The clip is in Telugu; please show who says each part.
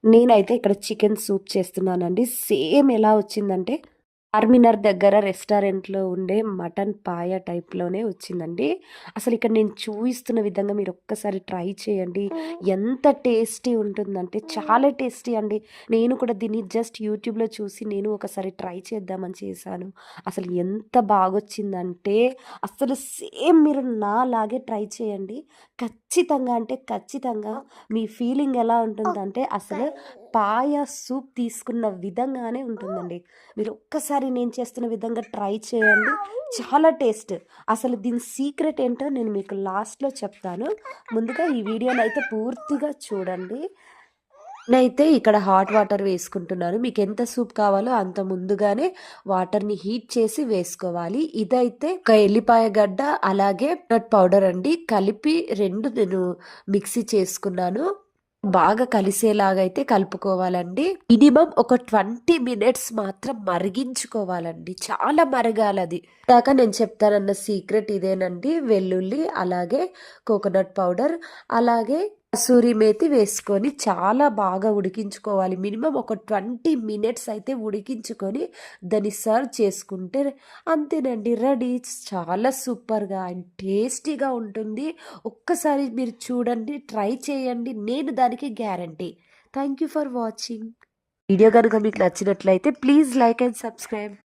Speaker 1: నేనైతే ఇక్కడ చికెన్ సూప్ చేస్తున్నానండి. సేమ్ ఎలా వచ్చిందంటే, చార్మినార్ దగ్గర రెస్టారెంట్‌లో ఉండే మటన్ పాయ టైప్‌లోనే వచ్చిందండి. అసలిక్కడ నేను చూయిస్తున్న విధంగా మీరొక్కసారి ట్రై చేయండి. ఎంత టేస్టీ ఉంటుందంటే చాలా టేస్టీ అండి. నేను కూడా దీన్ని జస్ట్ యూట్యూబ్‌లో చూసి నేను ఒకసారి ట్రై చేద్దామని చేశాను. అసలు ఎంత బాగొచ్చిందంటే, అసలు సేమ్ మీరు నాలాగే ట్రై చేయండి. ఖచ్చితంగా అంటే ఖచ్చితంగా మీ ఫీలింగ్ ఎలా ఉంటుందంటే అసలు పాయ సూప్ తీసుకున్న విధంగానే ఉంటుందండి. మీరు ఒక్కసారి నేను చేస్తున్న విధంగా ట్రై చేయండి. చాలా టేస్ట్. అసలు దీని సీక్రెట్ ఏంటో నేను మీకు లాస్ట్‌లో చెప్తాను. ముందుగా ఈ వీడియోనైతే పూర్తిగా చూడండి. నేనైతే ఇక్కడ హాట్ వాటర్ వేసుకుంటున్నాను. మీకెంత సూప్ కావాలో అంత ముందుగానే వాటర్‌ని హీట్ చేసి వేసుకోవాలి. ఇదైతే ఒక ఎల్లిపాయ గడ్డ, అలాగే నట్ పౌడర్ అండి. కలిపి 2 నేను మిక్సీ చేసుకున్నాను. బాగా కలిసేలాగా అయితే కలుపుకోవాలండి. మినిమమ్ ఒక 20 మినిట్స్ మాత్రం మరిగించుకోవాలండి. చాలా మరగాలది. ఇందాక నేను చెప్తానన్న సీక్రెట్ ఇదేనండి. వెల్లుల్లి, అలాగే కోకోనట్ పౌడర్, అలాగే కసూరి మేతి వేసుకొని చాలా బాగా ఉడికించుకోవాలి. మినిమమ్ ఒక 20 మినిట్స్ అయితే ఉడికించుకొని దాన్ని సర్వ్ చేసుకుంటే అంతేనండి, రెడీ. చాలా సూపర్‌గా అండ్ టేస్టీగా ఉంటుంది. ఒక్కసారి మీరు చూడండి, ట్రై చేయండి. నేను దానికి guarantee. Thank you for watching. Video గనుక మీకు నచ్చినట్లయితే ప్లీజ్ లైక్ అండ్ సబ్స్క్రైబ్.